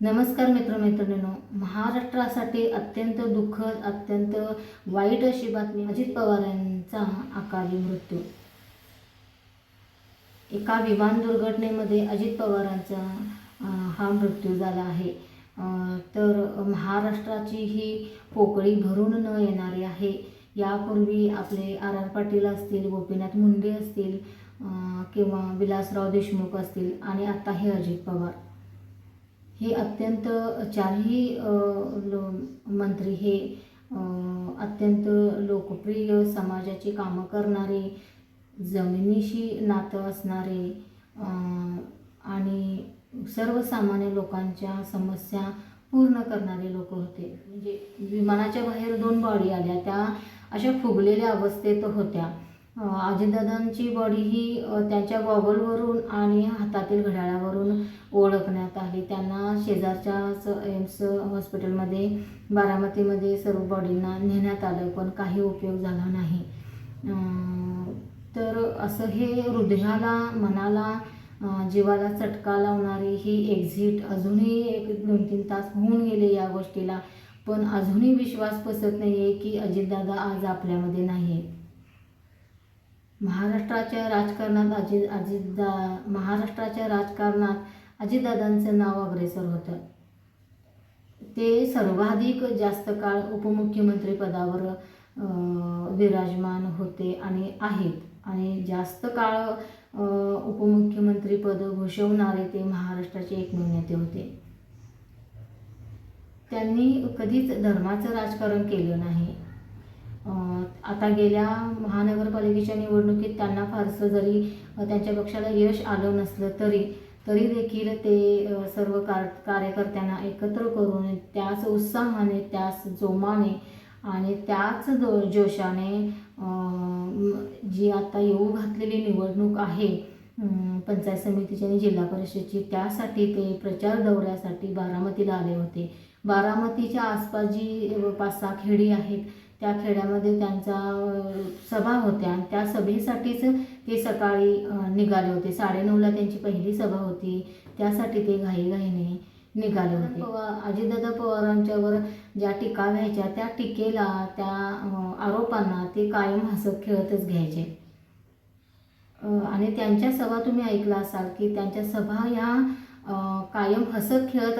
नमस्कार मित्रमैत्रिणींनो, महाराष्ट्रासाठी अत्यंत दुःखद, अत्यंत वाईट अशी बातमी. अजित पवार यांचा अकाली मृत्यू. एका विमान दुर्घटनेमध्ये अजित पवारांचा हा मृत्यू झाला आहे. तर महाराष्ट्राची ही पोकळी भरून न येणारी आहे. यापूर्वी आपले आर पाटील असतील, गोपीनाथ मुंडे असतील किंवा विलासराव देशमुख असतील आणि आता हे अजित पवार, हे अत्यंत चारही मंत्री हे अत्यंत लोकप्रिय, समाजाची कामं करणारे, जमिनीशी नातं असणारे आणि सर्वसामान्य लोकांच्या समस्या पूर्ण करणारे लोक होते. म्हणजे विमानाच्या बाहेर 2 बॉडी आल्या, त्या अशा फुगलेल्या अवस्थेत होत्या. अजितदादांची बॉडी ही त्यांच्या गॉगलवरून आणि हातातील घड्याळावरून ओळखण्यात आली. त्यांना शेजारच्या एम्स हॉस्पिटलमध्ये बारामतीमध्ये सर्व बॉडींना नेण्यात आलं, पण काही उपयोग झाला नाही. तर असं हे हृदयाला, मनाला, जीवाला चटका लावणारी ही एक्झिट अजूनही 1-2-3 तास होऊन गेले या गोष्टीला, पण अजूनही विश्वास बसत नाही आहे की अजितदादा आज आपल्यामध्ये नाही आहेत. महाराष्ट्राच्या राजकारणात अजितदादांचं नाव अग्रेसर होतं. ते सर्वाधिक जास्त काळ उपमुख्यमंत्री पदावर विराजमान होते आणि आहेत, आणि जास्त काळ उपमुख्यमंत्री पद भूषवणारे ते महाराष्ट्राचे एकमेव नेते होते. त्यांनी कधीच धर्माचं राजकारण केलं नाही. आता गेल्या महानगरपालिकेच्या निवडणुकीत त्यांना फारसं जरी त्यांच्या पक्षाला यश आलं नसलं तरी देखील ते सर्व कार्यकर्त्यांना एकत्र करून त्याच उत्साहाने, त्याच जोमाने आणि त्याच जोशाने जी आता येऊ घातलेली निवडणूक आहे पंचायत समितीची आणि जिल्हा परिषदची, त्यासाठी ते प्रचार दौऱ्यासाठी बारामतीला आले होते. बारामतीच्या आसपास जी 5-6 खेडी आहेत, त्या खेड्यामध्ये त्यांचा सभा होत्या आणि त्या सभेसाठीच ते सकाळी निघाले होते. 9:30ला त्यांची पहिली सभा होती, त्यासाठी ते घाईघाईने निघाले होते. अजितदादा पवारांच्यावर ज्या टीका व्हायच्या, त्या टीकेला, त्या आरोपांना ते कायम हसत खेळतच घ्यायचे. आणि त्यांच्या सभा तुम्ही ऐकला असाल की त्यांच्या सभा ह्या कायम हसत खेळत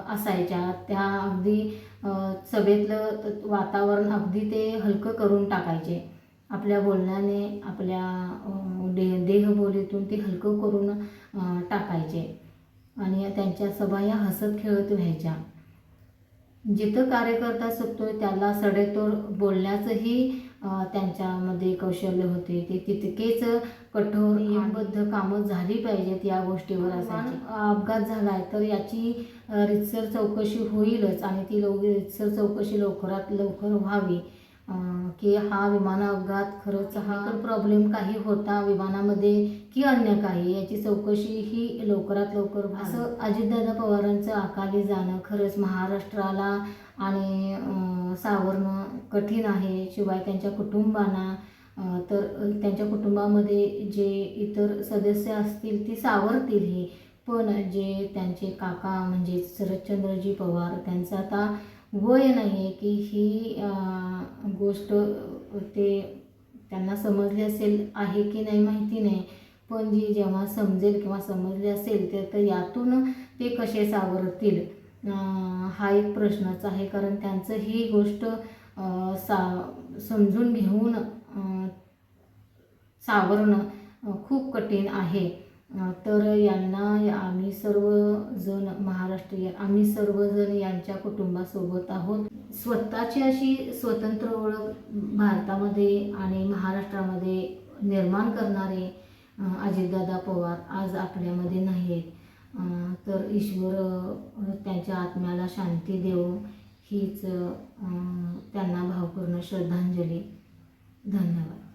असायच्या. त्या अगदी सभेतलं वातावरण अगदी ते हलकं करून टाकायचे. आपल्या बोलण्याने, आपल्या देहबोलीतून ते हलकं करून टाकायचे आणि त्यांच्या सभा ह्या हसत खेळत व्हायच्या. जिथं कार्यकर्ता चुकतोय त्याला सडेतोड बोलण्याचंही त्यांच्यामध्ये कौशल्य होते. ते तितकेच कठोर, नियमबद्ध कामं झाली पाहिजेत या गोष्टीवर असायचे. अपघात झालाय तर याची रीतसर चौकशी होईलच आणि ती रीतसर चौकशी लवकरात लवकर व्हावी की हा विमान अपघात खरंच हा प्रॉब्लेम काही होता विमानामध्ये की अन्य काही, याची चौकशी ही लवकरात लवकर व्हावी. असं अजितदादा पवारांचं अकाली जाणं खरंच महाराष्ट्राला आणि सावरणं कठीण आहे. शिवाय त्यांच्या कुटुंबांना, तर त्यांच्या कुटुंबामध्ये जे इतर सदस्य असतील ती सावरतीलही, पण जे त्यांचे काका म्हणजे शरदचंद्रजी पवार, त्यांचं आता वय नाही आहे की ही गोष्ट ते त्यांना समजली असेल आहे की नाही माहिती नाही, पण जी जेव्हा समजेल किंवा समजली असेल तर यातून ते कसे सावरतील हा एक प्रश्नच आहे. कारण त्यांचं ही गोष्ट समजून घेऊन सावरणं खूप कठीण आहे. तर यांना आम्ही सर्वजण महाराष्ट्रीय, आम्ही सर्वजण यांच्या कुटुंबासोबत आहोत. स्वतःची अशी स्वतंत्र ओळख भारतामध्ये आणि महाराष्ट्रामध्ये निर्माण करणारे अजितदादा पवार आज आपल्यामध्ये नाही आहेत. तर ईश्वर त्यांच्या आत्म्याला शांती देवो हीच त्यांना भावपूर्ण श्रद्धांजली. धन्यवाद.